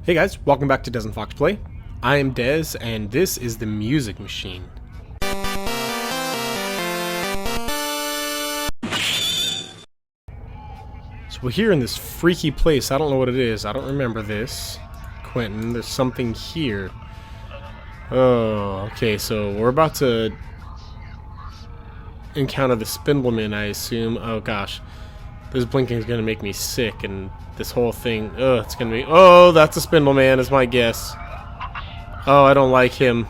Hey guys, welcome back to dezandfoxplay. I am Dez, and this is the music machine. So we're here in this freaky place. I don't know what it is. I don't remember this. Quentin, there's something here. Oh, okay, so we're about to encounter the Spindleman, I assume. Oh gosh. This blinking is gonna make me sick, and this whole thing, it's gonna be, oh, that's a Spindleman is my guess. Oh, I don't like him.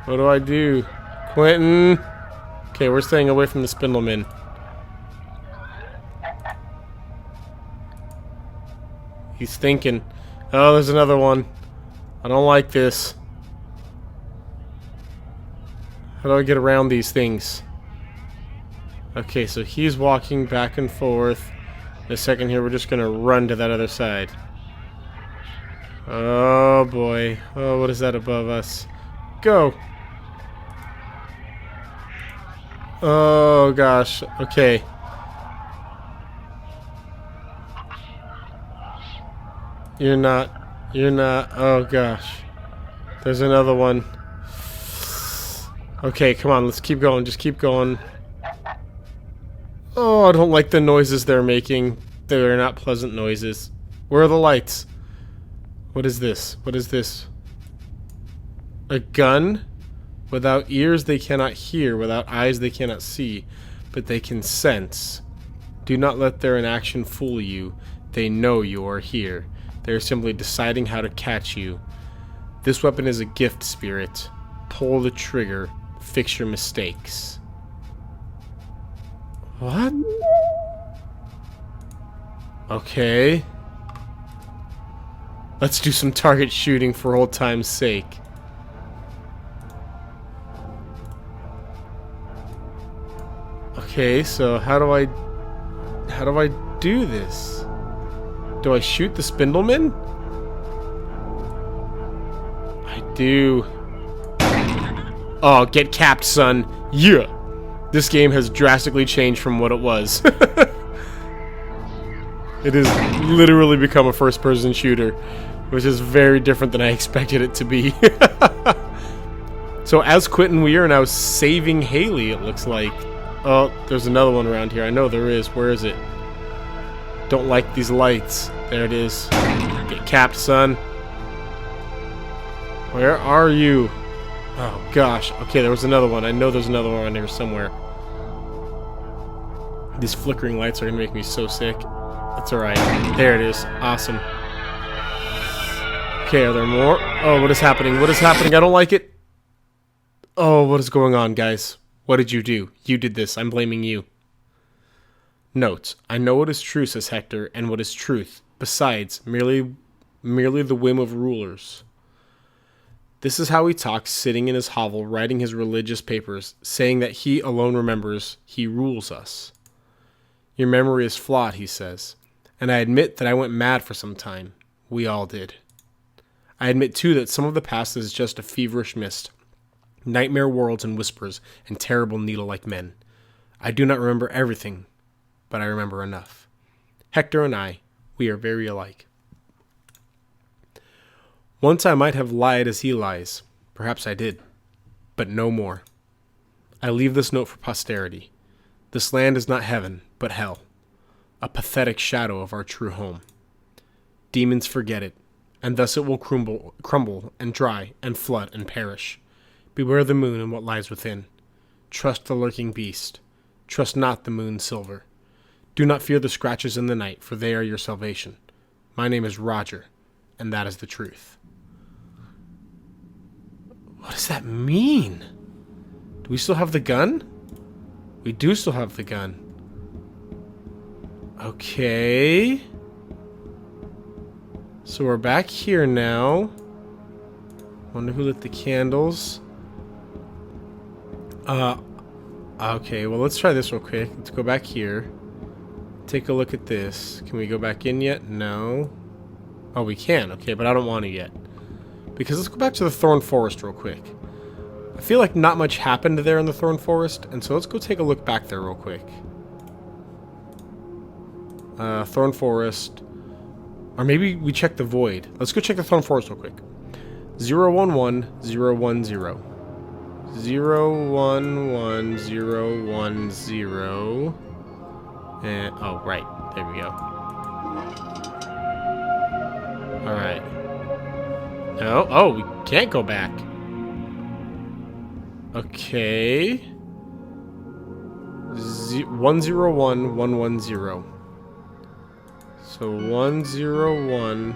What do I do? Quentin! Okay, we're staying away from the Spindleman. He's thinking. Oh, there's another one. I don't like this. How do I get around these things? Okay, so he's walking back and forth. In a second here, we're just gonna run to that other side. Oh boy. Oh, what is that above us? Go! Oh gosh. Okay. You're not. Oh gosh. There's another one. Okay, come on, let's keep going. Just keep going. Oh, I don't like the noises they're making. They're not pleasant noises. Where are the lights? What is this? What is this? A gun? Without ears they cannot hear, without eyes they cannot see, but they can sense. Do not let their inaction fool you. They know you are here. They are simply deciding how to catch you. This weapon is a gift, spirit. Pull the trigger. Fix your mistakes. What? Okay. Let's do some target shooting for old time's sake. Okay, so how do I do this? Do I shoot the Spindleman? I do. Oh, get capped, son. Yeah. This game has drastically changed from what it was. It has literally become a first-person shooter, which is very different than I expected it to be. So as Quentin, we are now saving Haley, it looks like. Oh, there's another one around here. I know there is. Where is it? Don't like these lights. There it is. Get capped, son. Where are you? Oh, gosh. Okay, there was another one. I know there's another one around here somewhere. These flickering lights are going to make me so sick. That's alright. There it is. Awesome. Okay, are there more? Oh, what is happening? What is happening? I don't like it. Oh, what is going on, guys? What did you do? You did this. I'm blaming you. Note, I know what is true, says Hector, and what is truth. Besides, merely the whim of rulers. This is how he talks, sitting in his hovel, writing his religious papers, saying that he alone remembers, he rules us. Your memory is flawed, he says, and I admit that I went mad for some time. We all did. I admit, too, that some of the past is just a feverish mist, nightmare worlds and whispers, and terrible needle-like men. I do not remember everything, but I remember enough. Hector and I, we are very alike. Once I might have lied as he lies. Perhaps I did. But no more. I leave this note for posterity. This land is not heaven, but hell. A pathetic shadow of our true home. Demons forget it, and thus it will crumble and dry and flood and perish. Beware the moon and what lies within. Trust the lurking beast. Trust not the moon's silver. Do not fear the scratches in the night, for they are your salvation. My name is Roger, and that is the truth. What does that mean? Do we still have the gun? We do still have the gun. Okay. So we're back here now. Wonder who lit the candles. Okay, well, let's try this real quick. Let's go back here. Take a look at this. Can we go back in yet? No. Oh, we can. Okay, but I don't want to yet. Because let's go back to the Thorn Forest real quick. I feel like not much happened there in the Thorn Forest, and so let's go take a look back there real quick. Thorn Forest. Or maybe we check the void. Let's go check the Thorn Forest real quick. 011 010. 011 010. And oh right, there we go. Alright. No, oh, we can't go back. Okay. 101 110. So 101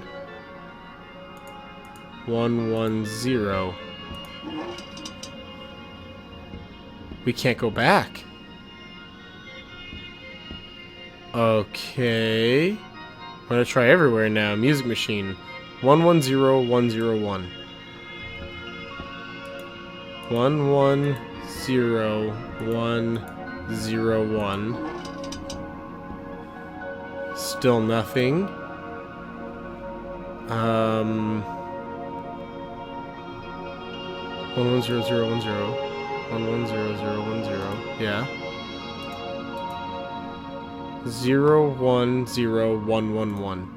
110. We can't go back. Okay. I'm gonna try everywhere now. Music machine. 110 101. 110 101. Still nothing. 110010. 110010. Yeah. 010111.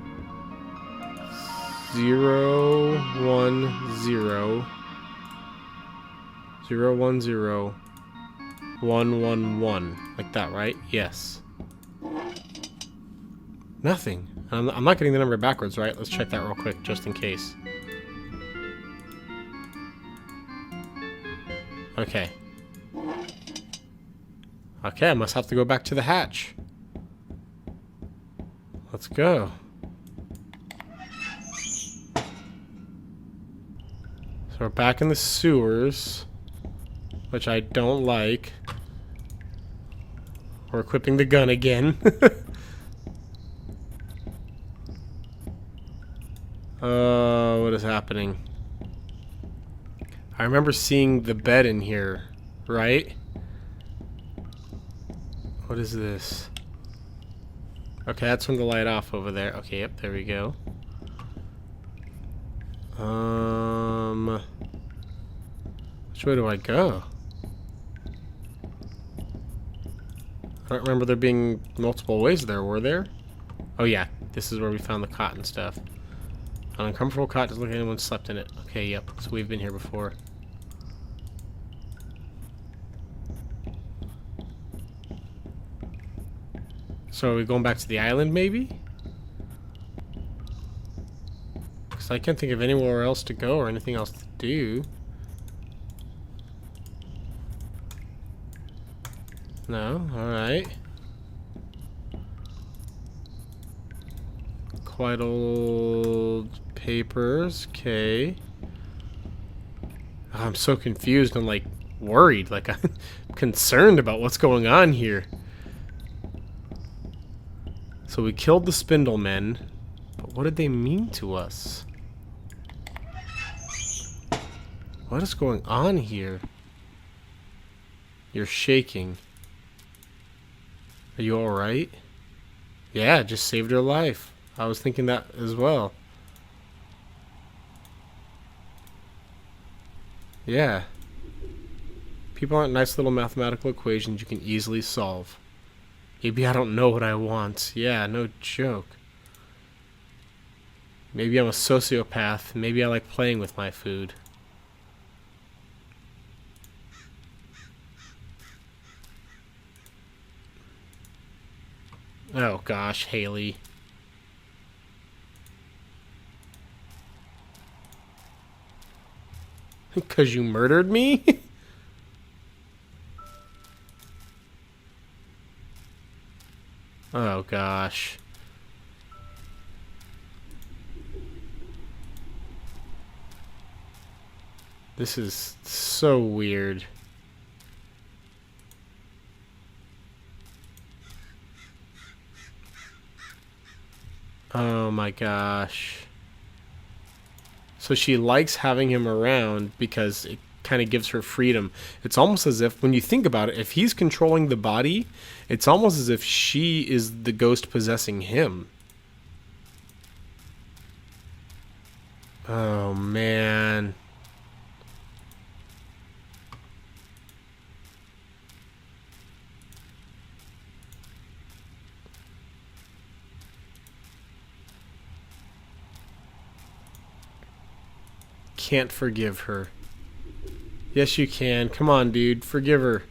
010 like that, right? Yes. Nothing. I'm not getting the number backwards, right? Let's check that real quick, just in case. Okay. Okay, I must have to go back to the hatch. Let's go. So we're back in the sewers, which I don't like. We're equipping the gun again. What is happening? I remember seeing the bed in here, right? What is this? Okay, that's from the light off over there. Okay, yep, there we go. Which way do I go? I don't remember there being multiple ways there, were there? Oh yeah, this is where we found the cot and stuff. An uncomfortable cot, doesn't look like anyone slept in it. Okay, yep, so we've been here before. So are we going back to the island, maybe? Because I can't think of anywhere else to go or anything else to do. No? Alright. Quite old papers. Okay. I'm so confused and, like, worried. Like, I'm concerned about what's going on here. So we killed the Spindlemen, but what did they mean to us? What is going on here? You're shaking. Are you alright? Yeah, just saved her life. I was thinking that as well. Yeah. People aren't nice little mathematical equations you can easily solve. Maybe I don't know what I want. Yeah, no joke. Maybe I'm a sociopath. Maybe I like playing with my food. Oh gosh, Haley. Because you murdered me? Oh gosh. This is so weird. Oh my gosh. So she likes having him around because it kind of gives her freedom. It's almost as if, when you think about it, if he's controlling the body, it's almost as if she is the ghost possessing him. Oh man. can't forgive her. Yes, you can. Come on, dude. Forgive her.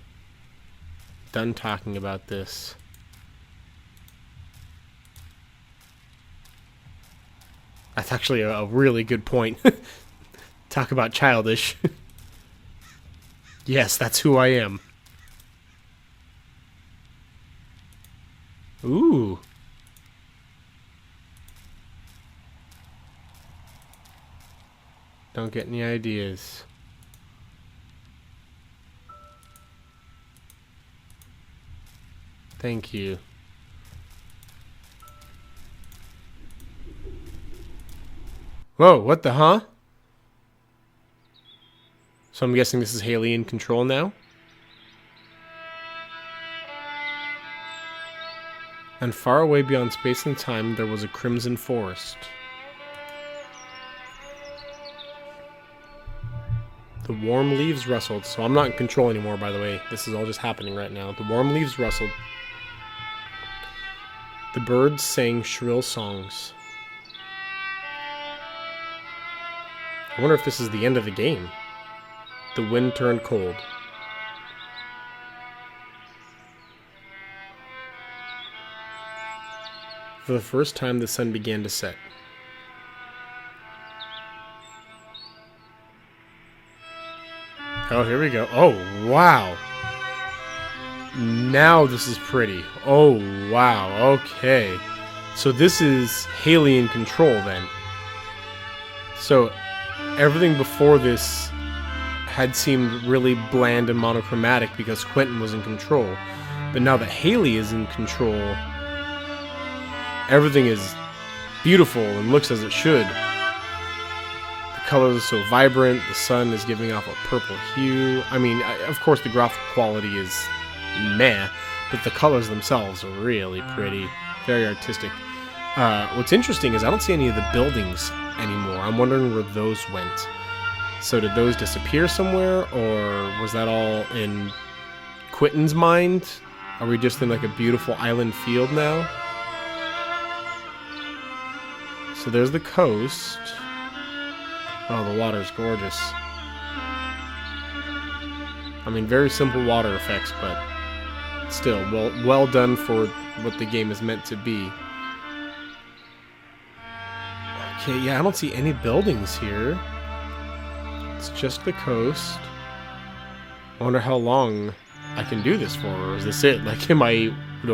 Done talking about this. That's actually a really good point. Talk about childish. Yes, that's who I am. Ooh. Don't get any ideas. Thank you. Whoa, what the huh? So I'm guessing this is Haley in control now? And far away beyond space and time, there was a crimson forest. The warm leaves rustled. So I'm not in control anymore, by the way. This is all just happening right now. The warm leaves rustled. The birds sang shrill songs. I wonder if this is the end of the game. The wind turned cold. For the first time, the sun began to set. Oh, here we go. Oh, wow. Now this is pretty. Oh, wow. Okay. So this is Haley in control, then. So everything before this had seemed really bland and monochromatic because Quentin was in control. But now that Haley is in control, everything is beautiful and looks as it should. The colors are so vibrant, the sun is giving off a purple hue. I mean, of course the graphic quality is meh, but the colors themselves are really pretty, very artistic. What's interesting is I don't see any of the buildings anymore. I'm wondering where those went. So did those disappear somewhere, or was that all in Quentin's mind? Are we just in like a beautiful island field now? So there's the coast. Oh, the water's gorgeous. I mean, very simple water effects, but still, well done for what the game is meant to be. Okay, yeah, I don't see any buildings here. It's just the coast. I wonder how long I can do this for, or is this it? Like, do I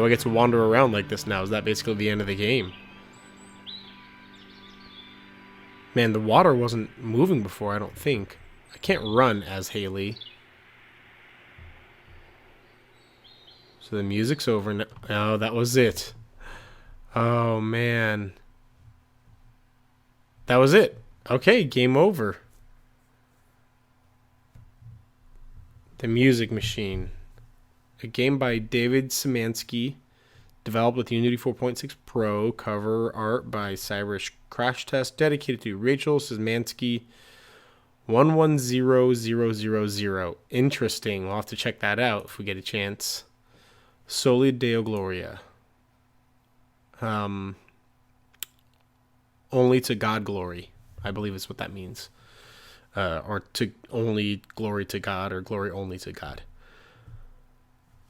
get to wander around like this now? Is that basically the end of the game? Man, the water wasn't moving before, I don't think. I can't run as Haley. So the music's over now. Oh, that was it. Oh, man. That was it. Okay, game over. The Music Machine. A game by David Szymanski. Developed with Unity 4.6 Pro. Cover art by Cyberish Crash Test. Dedicated to Rachel Szymanski. 110000. Interesting. We'll have to check that out if we get a chance. Soli Deo Gloria. Only to God glory, I believe is what that means. Or to only glory to God, or glory only to God.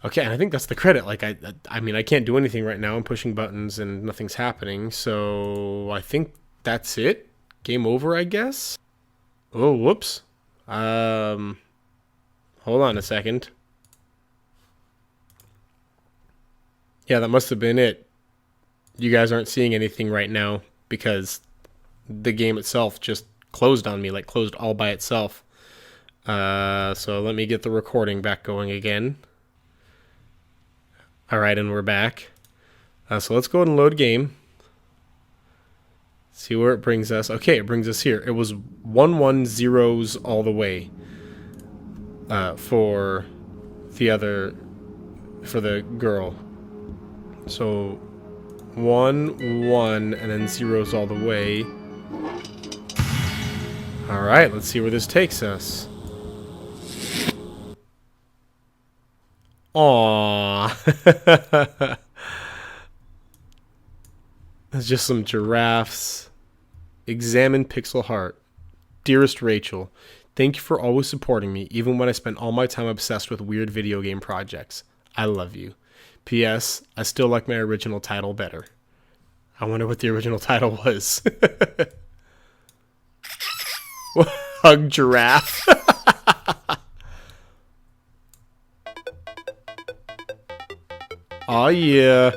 Okay, and I think that's the credit. Like, I mean, I can't do anything right now. I'm pushing buttons and nothing's happening. So I think that's it. Game over, I guess. Oh, whoops. Hold on a second. Yeah, that must have been it. You guys aren't seeing anything right now because the game itself just closed on me, like closed all by itself. So let me get the recording back going again. Alright, and we're back. So let's go ahead and load game. See where it brings us. Okay, it brings us here. It was 110s all the way for the girl. So 1, 1, and then zeros all the way. Alright, let's see where this takes us. Aww. There's just some giraffes. Examine pixel heart. Dearest Rachel, thank you for always supporting me, even when I spend all my time obsessed with weird video game projects. I love you. P.S. I still like my original title better. I wonder what the original title was. Hug giraffe. Oh yeah.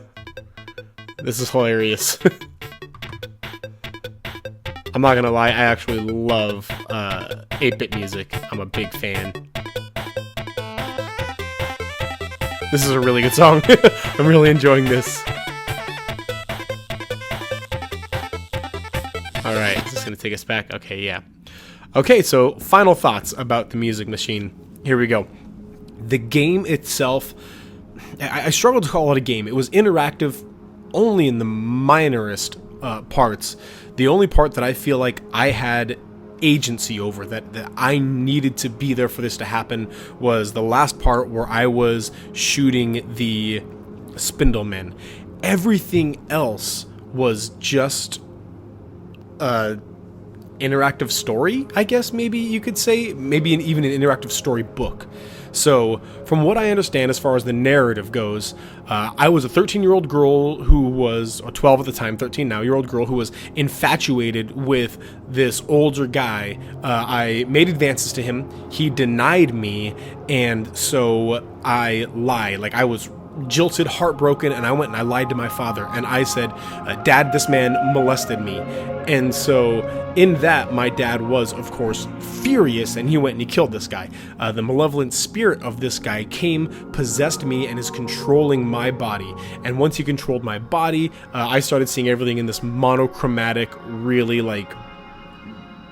This is hilarious. I'm not gonna lie, I actually love 8-bit music. I'm a big fan. This is a really good song. I'm really enjoying this. Alright, is this gonna take us back? Okay, yeah. Okay, so final thoughts about the Music Machine. Here we go. The game itself, I struggle to call it a game. It was interactive only in the minorest parts. The only part that I feel like I had agency over, that I needed to be there for this to happen, was the last part where I was shooting the Spindlemen. Everything else was just interactive story, I guess maybe you could say. Maybe even an interactive story book. So, from what I understand as far as the narrative goes, I was a 13-year-old girl who was, or 12 at the time, 13 now, year-old girl who was infatuated with this older guy. I made advances to him, he denied me, and so I lied. Like, I was jilted, heartbroken, and I went and I lied to my father, and I said, Dad, this man molested me. And so in that, my dad was, of course, furious, and he went and he killed this guy. The malevolent spirit of this guy came, possessed me, and is controlling my body. And once he controlled my body, I started seeing everything in this monochromatic, really, like,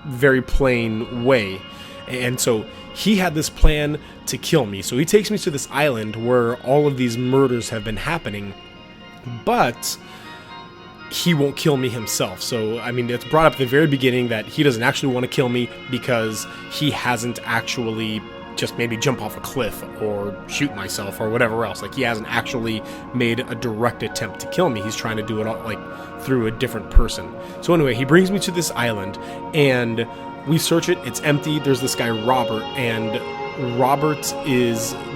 very plain way. And so he had this plan to kill me. So he takes me to this island where all of these murders have been happening, but he won't kill me himself. So, I mean, it's brought up at the very beginning that he doesn't actually want to kill me because he hasn't actually just maybe jump off a cliff or shoot myself or whatever else. Like, he hasn't actually made a direct attempt to kill me. He's trying to do it all, like, through a different person. So anyway, he brings me to this island, and we search it. It's empty. There's this guy, Robert, and Robert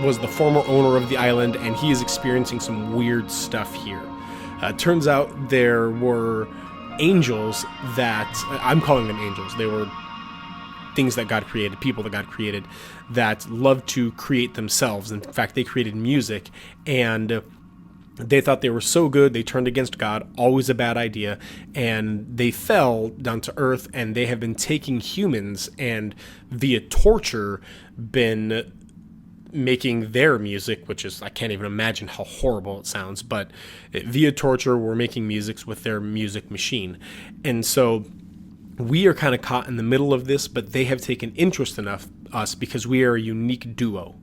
was the former owner of the island, and he is experiencing some weird stuff here. Turns out there were angels that, I'm calling them angels, they were things that God created, people that God created, that love to create themselves. In fact, they created music, and they thought they were so good, they turned against God, always a bad idea, and they fell down to earth, and they have been taking humans and via torture been making their music, which is, I can't even imagine how horrible it sounds, but via torture, we're making music with their music machine. And so we are kind of caught in the middle of this, but they have taken interest in us because we are a unique duo.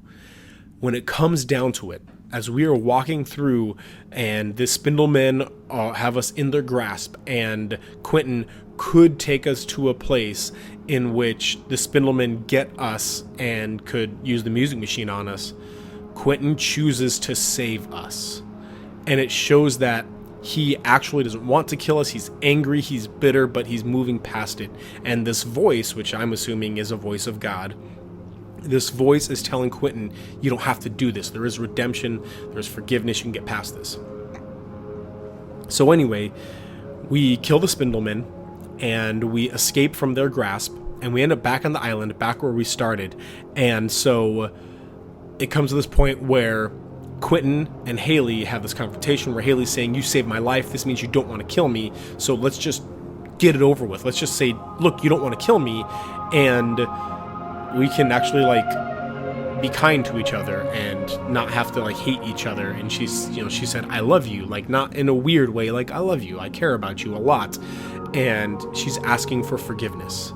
When it comes down to it, as we are walking through and the Spindlemen have us in their grasp, and Quentin could take us to a place in which the Spindlemen get us and could use the music machine on us, Quentin chooses to save us. And it shows that he actually doesn't want to kill us. He's angry, he's bitter, but he's moving past it. And this voice, which I'm assuming is a voice of God, this voice is telling Quentin, you don't have to do this. There is redemption, there's forgiveness, you can get past this. So anyway, we kill the Spindlemen, and we escape from their grasp, and we end up back on the island, back where we started. And so it comes to this point where Quentin and Haley have this confrontation where Haley's saying, you saved my life, this means you don't want to kill me, so let's just get it over with. Let's just say, look, you don't want to kill me, and we can actually, like, be kind to each other and not have to, like, hate each other. And she said, I love you, like, not in a weird way, like, I love you, I care about you a lot. And she's asking for forgiveness.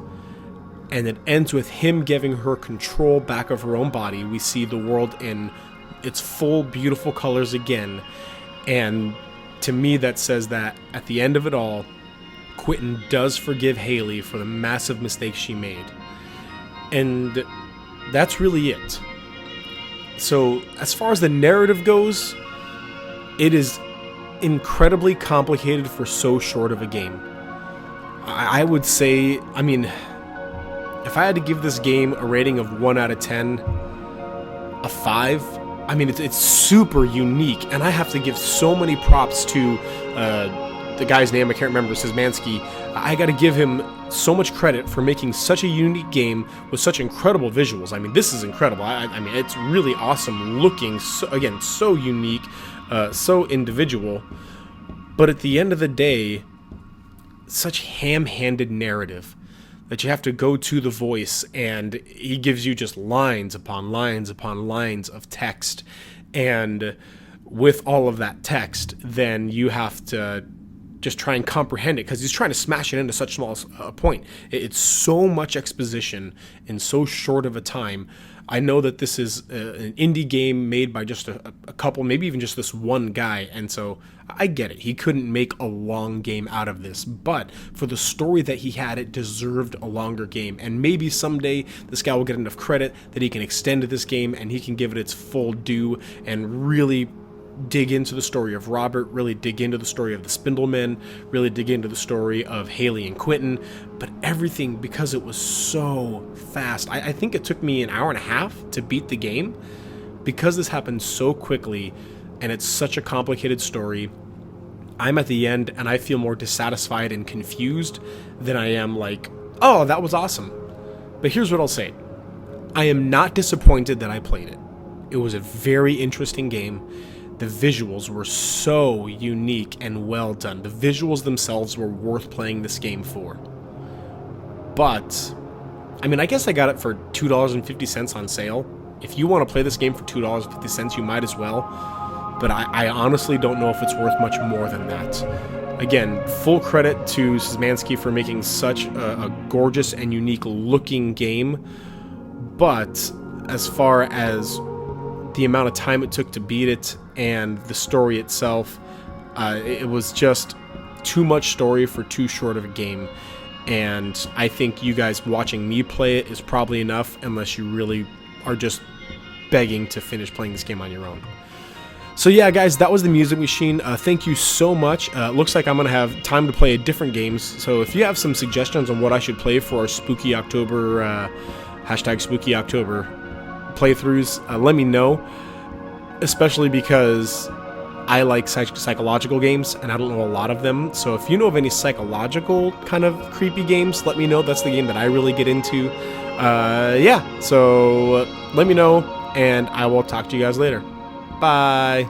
And it ends with him giving her control back of her own body. We see the world in its full, beautiful colors again. And to me, that says that at the end of it all, Quentin does forgive Haley for the massive mistake she made. And that's really it. So, as far as the narrative goes, it is incredibly complicated for so short of a game. I would say, I mean, if I had to give this game a rating of 1 out of 10, a 5, I mean, it's super unique, and I have to give so many props to the guy's name, I can't remember, Szymanski. I gotta give him so much credit for making such a unique game with such incredible visuals. I mean, this is incredible. I mean, it's really awesome looking, so, again, so unique, so individual, but at the end of the day, such ham-handed narrative that you have to go to the voice, and he gives you just lines upon lines upon lines of text, and with all of that text, then you have to just try and comprehend it, because he's trying to smash it into such small point. It's so much exposition in so short of a time. I know that this is an indie game made by just a couple, maybe even just this one guy, and so I get it. He couldn't make a long game out of this, but for the story that he had, it deserved a longer game, and maybe someday this guy will get enough credit that he can extend this game and he can give it its full due and really dig into the story of Robert, really dig into the story of the Spindlemen, really dig into the story of Haley and Quentin, but everything, because it was so fast. I think it took me an hour and a half to beat the game, because this happened so quickly, and it's such a complicated story. I'm at the end, and I feel more dissatisfied and confused than I am like, oh, that was awesome. But here's what I'll say. I am not disappointed that I played it. It was a very interesting game. The visuals were so unique and well done. The visuals themselves were worth playing this game for. But, I mean, I guess I got it for $2.50 on sale. If you want to play this game for $2.50, you might as well. But I honestly don't know if it's worth much more than that. Again, full credit to Szymanski for making such a gorgeous and unique looking game. But as far as the amount of time it took to beat it and the story itself, it was just too much story for too short of a game. And I think you guys watching me play it is probably enough, unless you really are just begging to finish playing this game on your own. So yeah, guys, that was the Music Machine. Thank you so much. Looks like I'm going to have time to play different games. So if you have some suggestions on what I should play for our Spooky October, hashtag Spooky October playthroughs, let me know. Especially because I like psychological games, and I don't know a lot of them. So if you know of any psychological kind of creepy games, let me know. That's the game that I really get into. Yeah, so let me know, and I will talk to you guys later. Bye.